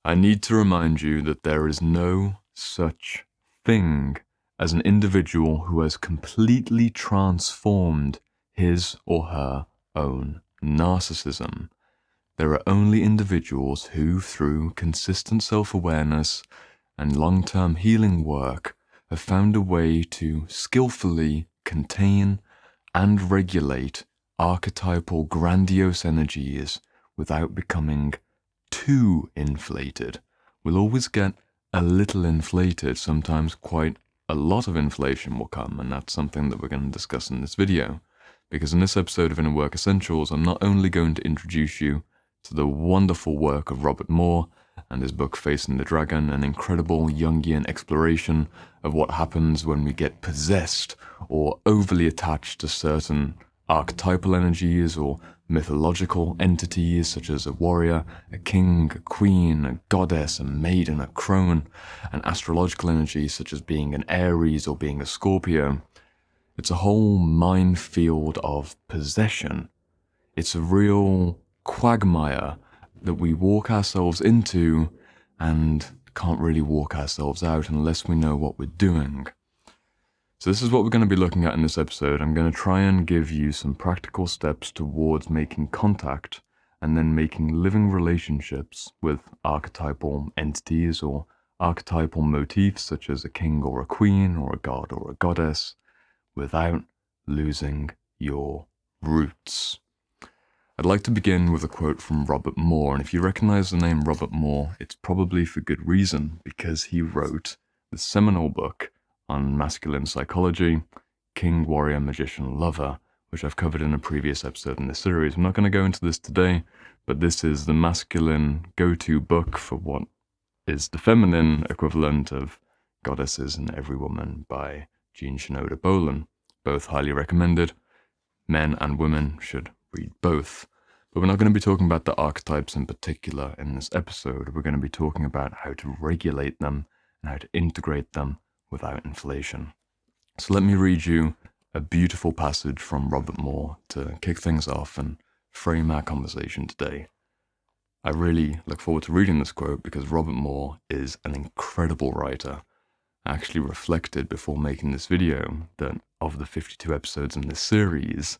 I need to remind you that there is no such thing as an individual who has completely transformed his or her own narcissism. There are only individuals who, through consistent self-awareness and long-term healing work, have found a way to skillfully contain and regulate archetypal grandiose energies without becoming too inflated. We'll always get a little inflated, sometimes quite a lot of inflation will come, and that's something that we're going to discuss in this video. Because in this episode of Inner Work Essentials, I'm not only going to introduce you to the wonderful work of Robert Moore and his book Facing the Dragon, an incredible Jungian exploration of what happens when we get possessed or overly attached to certain archetypal energies or mythological entities such as a warrior, a king, a queen, a goddess, a maiden, a crone, and astrological energies such as being an Aries or being a Scorpio. It's a whole minefield of possession. It's a real quagmire that we walk ourselves into and can't really walk ourselves out unless we know what we're doing. So this is what we're going to be looking at in this episode. I'm going to try and give you some practical steps towards making contact and then making living relationships with archetypal entities or archetypal motifs such as a king or a queen or a god or a goddess without losing your roots. I'd like to begin with a quote from Robert Moore, and if you recognize the name Robert Moore, it's probably for good reason, because he wrote the seminal book on masculine psychology, King, Warrior, Magician, Lover, which I've covered in a previous episode in this series. I'm not going to go into this today, but this is the masculine go-to book for what is the feminine equivalent of Goddesses in Every Woman by Jean Shinoda Bolen. Both highly recommended. Men and women should read both. But we're not going to be talking about the archetypes in particular in this episode. We're going to be talking about how to regulate them and how to integrate them without inflation. So let me read you a beautiful passage from Robert Moore to kick things off and frame our conversation today. I really look forward to reading this quote because Robert Moore is an incredible writer. I actually reflected before making this video that of the 52 episodes in this series,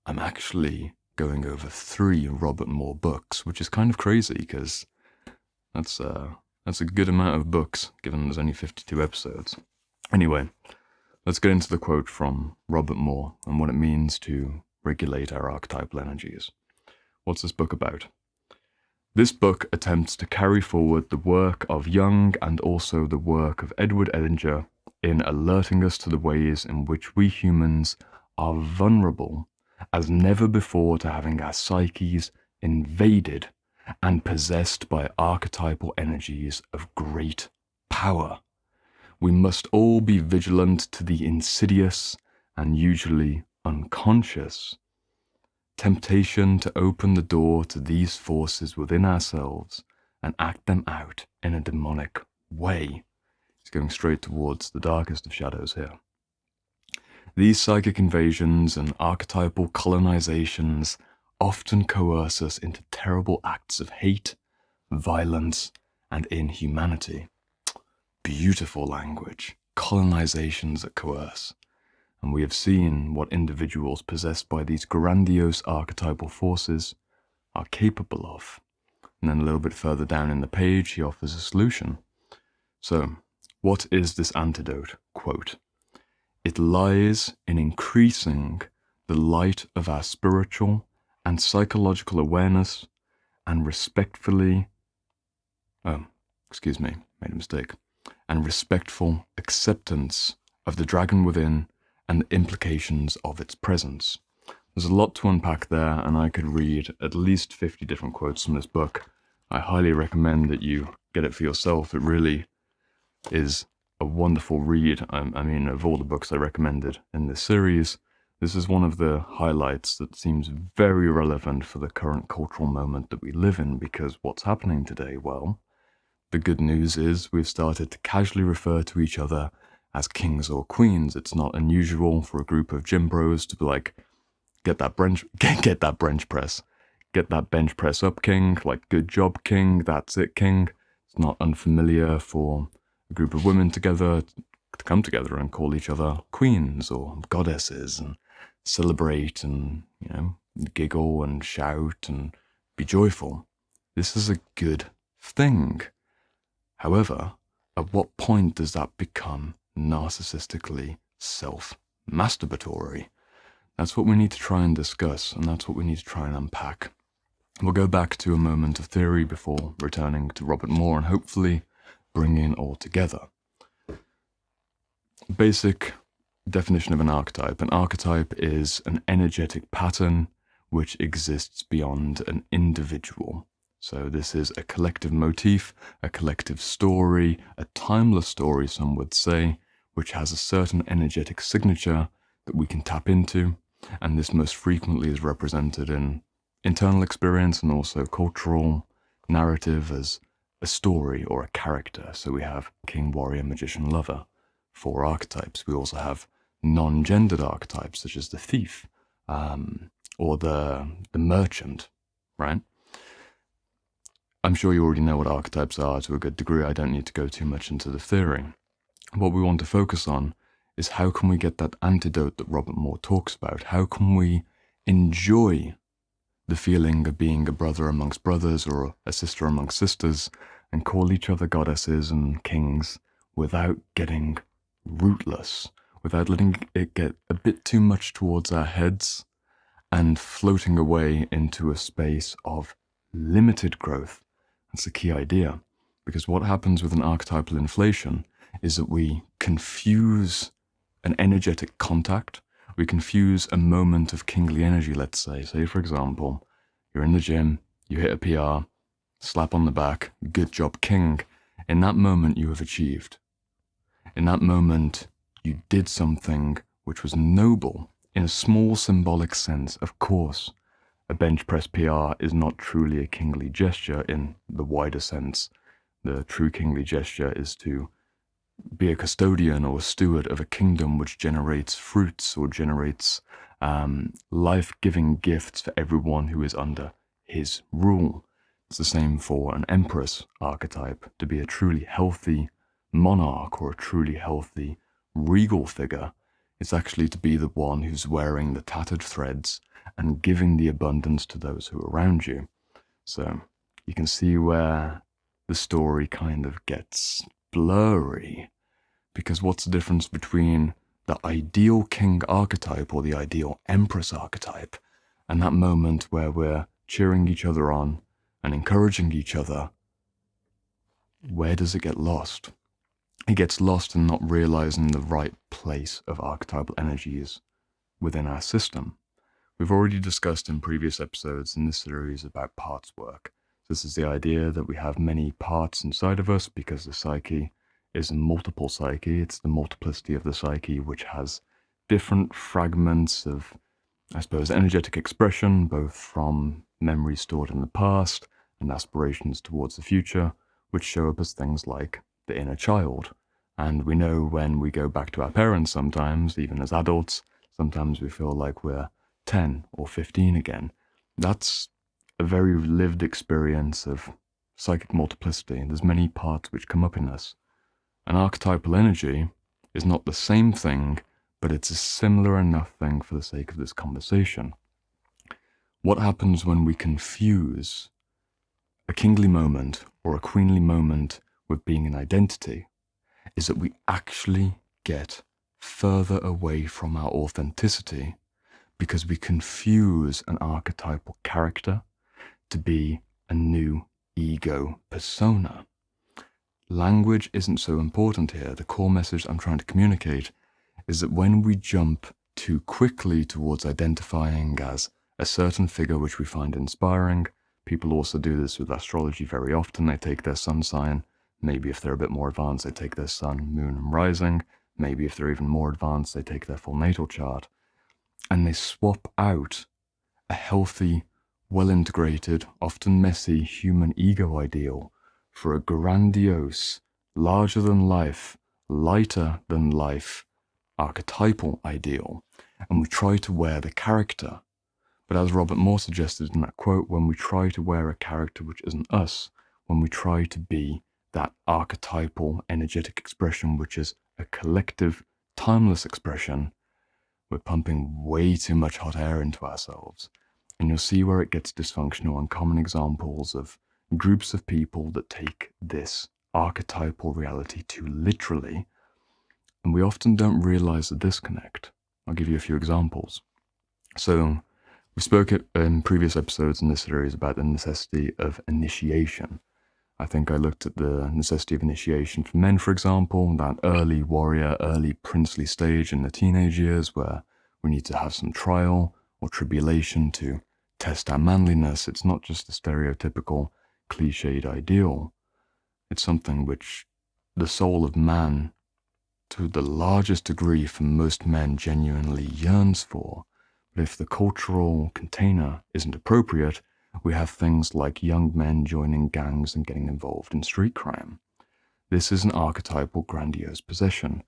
I'm actually going over 3 Robert Moore books, which is kind of crazy because that's a good amount of books given there's only 52 episodes. Anyway, let's get into the quote from Robert Moore and what it means to regulate our archetypal energies. What's this book about? This book attempts to carry forward the work of Jung and also the work of Edward Edinger in alerting us to the ways in which we humans are vulnerable as never before to having our psyches invaded and possessed by archetypal energies of great power. We must all be vigilant to the insidious and usually unconscious temptation to open the door to these forces within ourselves and act them out in a demonic way. He's going straight towards the darkest of shadows here. These psychic invasions and archetypal colonizations often coerce us into terrible acts of hate, violence, and inhumanity. Beautiful language. Colonizations that coerce. And we have seen what individuals possessed by these grandiose archetypal forces are capable of. And then a little bit further down in the page, he offers a solution. So, what is this antidote? Quote, "It lies in increasing the light of our spiritual and psychological awareness and respectful acceptance of the dragon within and the implications of its presence." There's a lot to unpack there, and I could read at least 50 different quotes from this book. I highly recommend that you get it for yourself. It really is a wonderful read. I mean, of all the books I recommended in this series, this is one of the highlights that seems very relevant for the current cultural moment that we live in, because what's happening today? Well, the good news is we've started to casually refer to each other as kings or queens. It's not unusual for a group of gym bros to be like, get that bench press up, king, like good job, king, that's it, king. It's not unfamiliar for a group of women together to come together and call each other queens or goddesses and celebrate and, giggle and shout and be joyful. This is a good thing. However, at what point does that become narcissistically self-masturbatory? That's what we need to try and discuss, and that's what we need to try and unpack. We'll go back to a moment of theory before returning to Robert Moore and hopefully bring it all together. Basic definition of an archetype. An archetype is an energetic pattern which exists beyond an individual. So this is a collective motif, a collective story, a timeless story, some would say, which has a certain energetic signature that we can tap into, and this most frequently is represented in internal experience and also cultural narrative as a story or a character. So we have king, warrior, magician, lover, 4 archetypes. We also have non-gendered archetypes such as the thief or the merchant, right? I'm sure you already know what archetypes are to a good degree. I don't need to go too much into the theory. What we want to focus on is how can we get that antidote that Robert Moore talks about? How can we enjoy the feeling of being a brother amongst brothers or a sister amongst sisters and call each other goddesses and kings without getting rootless, without letting it get a bit too much towards our heads and floating away into a space of limited growth? That's the key idea, because what happens with an archetypal inflation is that we confuse an energetic contact. We confuse a moment of kingly energy, let's say. Say, for example, you're in the gym, you hit a PR, slap on the back, good job, king. In that moment, you have achieved. In that moment, you did something which was noble in a small symbolic sense. Of course, a bench press PR is not truly a kingly gesture in the wider sense. The true kingly gesture is to be a custodian or a steward of a kingdom which generates fruits or generates life-giving gifts for everyone who is under his rule. It's the same for an empress archetype. To be a truly healthy monarch or a truly healthy regal figure, it's actually to be the one who's wearing the tattered threads and giving the abundance to those who are around you. So you can see where the story kind of gets blurry, because what's the difference between the ideal king archetype or the ideal empress archetype and that moment where we're cheering each other on and encouraging each other? Where does it get lost? It gets lost in not realizing the right place of archetypal energies within our system. We've already discussed in previous episodes in this series about parts work. This is the idea that we have many parts inside of us because the psyche is a multiple psyche. It's the multiplicity of the psyche which has different fragments of, I suppose, energetic expression, both from memories stored in the past and aspirations towards the future, which show up as things like the inner child. And we know when we go back to our parents sometimes, even as adults, sometimes we feel like we're 10 or 15 again. That's a very lived experience of psychic multiplicity. There's many parts which come up in us. An archetypal energy is not the same thing, but it's a similar enough thing for the sake of this conversation. What happens when we confuse a kingly moment or a queenly moment with being an identity is that we actually get further away from our authenticity because we confuse an archetypal character to be a new ego persona. Language isn't so important here. The core message I'm trying to communicate is that when we jump too quickly towards identifying as a certain figure which we find inspiring, people also do this with astrology very often. They take their sun sign. Maybe if they're a bit more advanced, they take their sun, moon, and rising. Maybe if they're even more advanced, they take their full natal chart. And they swap out a healthy, well-integrated, often messy human ego ideal for a grandiose, larger-than-life, lighter-than-life archetypal ideal. And we try to wear the character. But as Robert Moore suggested in that quote, when we try to wear a character which isn't us, when we try to be that archetypal energetic expression, which is a collective, timeless expression, we're pumping way too much hot air into ourselves. And you'll see where it gets dysfunctional, and common examples of groups of people that take this archetypal reality too literally. And we often don't realize the disconnect. I'll give you a few examples. So we spoke in previous episodes in this series about the necessity of initiation. I think I looked at the necessity of initiation for men, for example, that early warrior, early princely stage in the teenage years where we need to have some trial or tribulation to test our manliness. It's not just a stereotypical, cliched ideal. It's something which the soul of man, to the largest degree for most men, genuinely yearns for. But if the cultural container isn't appropriate, we have things like young men joining gangs and getting involved in street crime. This is an archetypal grandiose possession.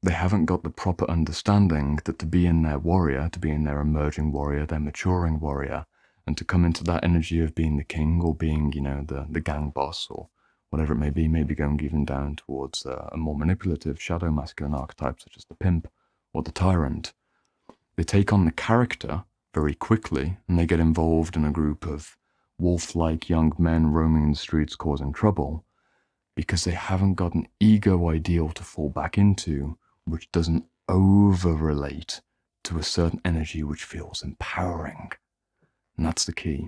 They haven't got the proper understanding that to be in their warrior, to be in their emerging warrior, their maturing warrior, and to come into that energy of being the king or being, the gang boss or whatever it may be, maybe going even down towards a more manipulative shadow masculine archetype such as the pimp or the tyrant. They take on the character very quickly, and they get involved in a group of wolf-like young men roaming in the streets causing trouble because they haven't got an ego ideal to fall back into, which doesn't over-relate to a certain energy which feels empowering. And that's the key.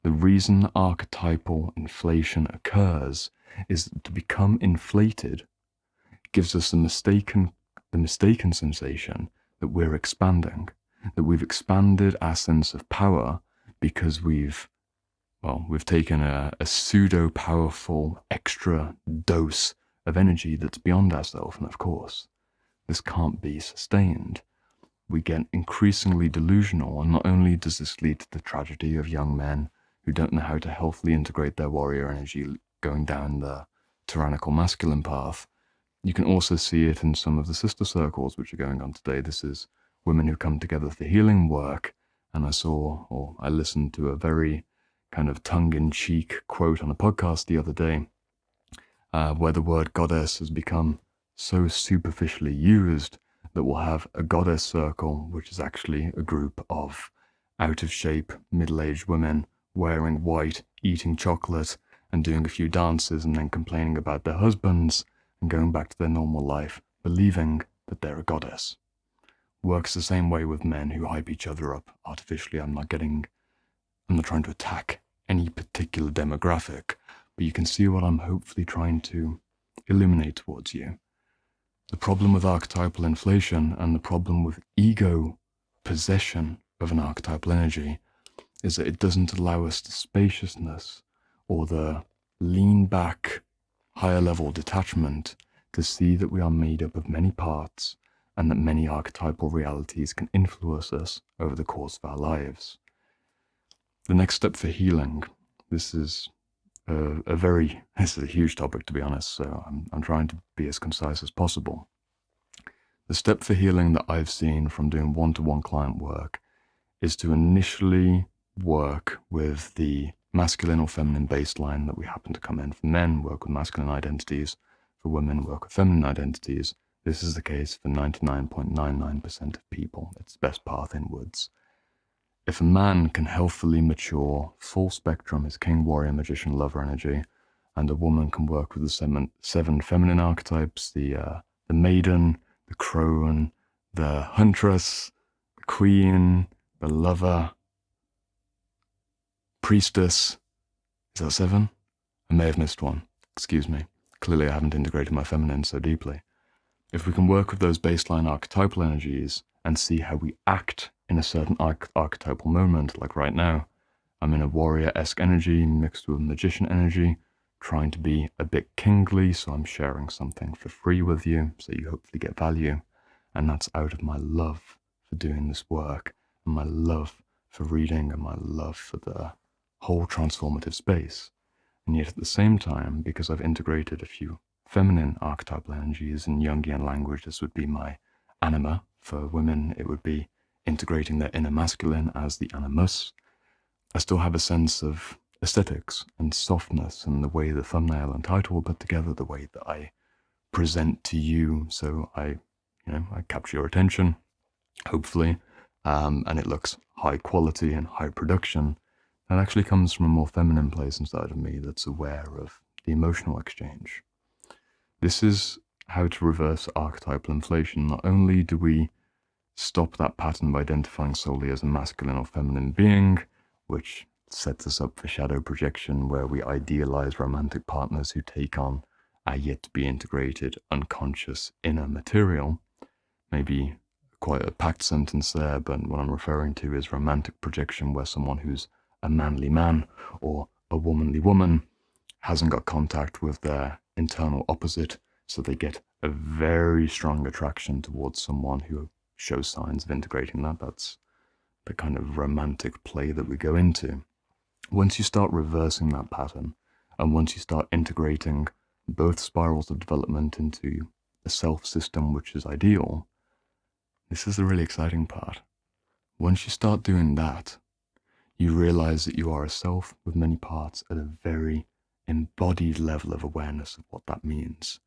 The reason archetypal inflation occurs is that to become inflated gives us the mistaken sensation that we're expanding, that we've expanded our sense of power because we've taken a pseudo-powerful extra dose of energy that's beyond ourselves. And of course, this can't be sustained. We get increasingly delusional, and not only does this lead to the tragedy of young men who don't know how to healthily integrate their warrior energy going down the tyrannical masculine path, you can also see it in some of the sister circles which are going on today. This is women who come together for healing work, and I listened to a very kind of tongue-in-cheek quote on a podcast the other day where the word goddess has become so superficially used that we'll have a goddess circle, which is actually a group of out-of-shape, middle-aged women wearing white, eating chocolate, and doing a few dances and then complaining about their husbands and going back to their normal life, believing that they're a goddess. Works the same way with men who hype each other up artificially. I'm not trying to attack any particular demographic, but you can see what I'm hopefully trying to illuminate towards you. The problem with archetypal inflation and the problem with ego possession of an archetypal energy is that it doesn't allow us the spaciousness or the lean back, higher level detachment to see that we are made up of many parts and that many archetypal realities can influence us over the course of our lives. The next step for healing, this is a huge topic, to be honest, so I'm trying to be as concise as possible. The step for healing that I've seen from doing one-to-one client work is to initially work with the masculine or feminine baseline that we happen to come in. For men, work with masculine identities. For women, work with feminine identities. This is the case for 99.99% of people. It's the best path inwards. If a man can healthily mature full spectrum, his king, warrior, magician, lover energy, and a woman can work with the seven feminine archetypes, the maiden, the crone, the huntress, the queen, the lover, priestess. Is that 7? I may have missed one. Excuse me. Clearly I haven't integrated my feminine so deeply. If we can work with those baseline archetypal energies and see how we act in a certain archetypal moment, like right now, I'm in a warrior-esque energy mixed with magician energy, trying to be a bit kingly, so I'm sharing something for free with you, so you hopefully get value. And that's out of my love for doing this work, and my love for reading, and my love for the whole transformative space. And yet at the same time, because I've integrated a few feminine archetypal energies in Jungian language, this would be my anima. For women, it would be integrating their inner masculine as the animus. I still have a sense of aesthetics and softness and the way the thumbnail and title were put together, the way that I present to you. So I capture your attention, hopefully, and it looks high quality and high production. That actually comes from a more feminine place inside of me that's aware of the emotional exchange. This is how to reverse archetypal inflation. Not only do we stop that pattern by identifying solely as a masculine or feminine being, which sets us up for shadow projection, where we idealize romantic partners who take on our yet to be integrated unconscious inner material. Maybe quite a packed sentence there, but what I'm referring to is romantic projection, where someone who's a manly man or a womanly woman hasn't got contact with their internal opposite, so they get a very strong attraction towards someone who shows signs of integrating that. That's the kind of romantic play that we go into. Once you start reversing that pattern, and once you start integrating both spirals of development into a self system which is ideal, this is the really exciting part. Once you start doing that, you realize that you are a self with many parts at a very embodied level of awareness of what that means.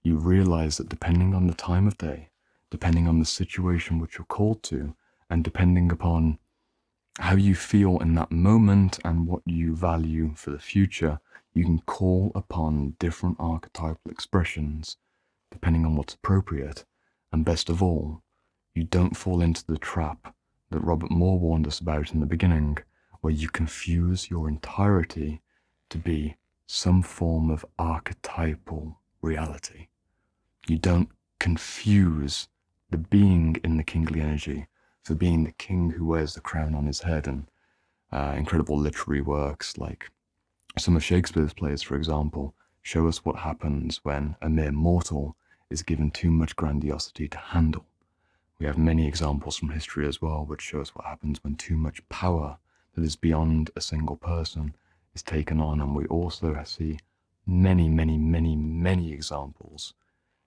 You realize that depending on the time of day, depending on the situation which you're called to, and depending upon how you feel in that moment and what you value for the future, you can call upon different archetypal expressions depending on what's appropriate. And best of all, you don't fall into the trap that Robert Moore warned us about in the beginning, where you confuse your entirety to be some form of archetypal reality. You don't confuse the being in the kingly energy for being the king who wears the crown on his head. And incredible literary works like some of Shakespeare's plays, for example, show us what happens when a mere mortal is given too much grandiosity to handle. We have many examples from history as well, which show us what happens when too much power that is beyond a single person is taken on. And we also see many, many, many, many examples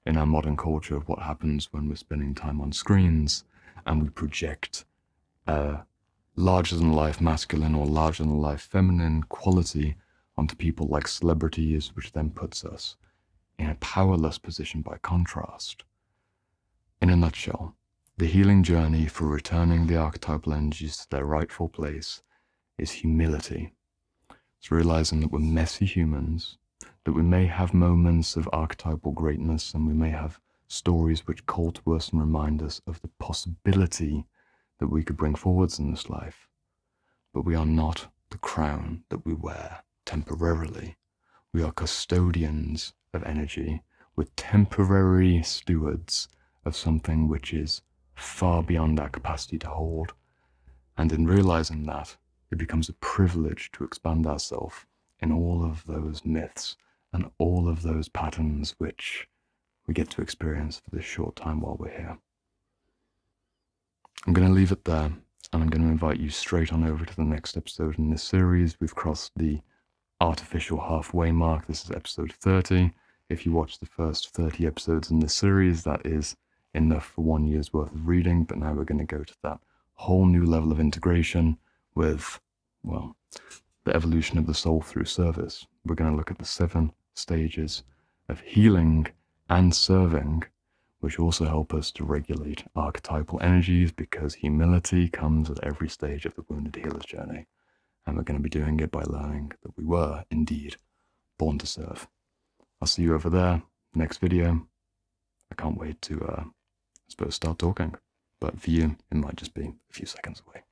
in our modern culture of what happens when we're spending time on screens and we project a larger-than-life masculine or larger-than-life feminine quality onto people like celebrities, which then puts us in a powerless position by contrast. In a nutshell, the healing journey for returning the archetypal energies to their rightful place is humility. It's realizing that we're messy humans, that we may have moments of archetypal greatness, and we may have stories which call to us and remind us of the possibility that we could bring forwards in this life. But we are not the crown that we wear temporarily. We are custodians of energy, with temporary stewards of something which is far beyond our capacity to hold. And in realizing that, it becomes a privilege to expand ourselves in all of those myths and all of those patterns which we get to experience for this short time while we're here. I'm going to leave it there, and I'm going to invite you straight on over to the next episode in this series. We've crossed the artificial halfway mark. This is episode 30. If you watch the first 30 episodes in this series, that is enough for 1 year's worth of reading, but now we're going to go to that whole new level of integration with, well, the evolution of the soul through service. We're going to look at the 7 stages of healing and serving, which also help us to regulate archetypal energies, because humility comes at every stage of the wounded healer's journey. And we're going to be doing it by learning that we were indeed born to serve. I'll see you over there, next video. I can't wait to, start talking. But for you, it might just be a few seconds away.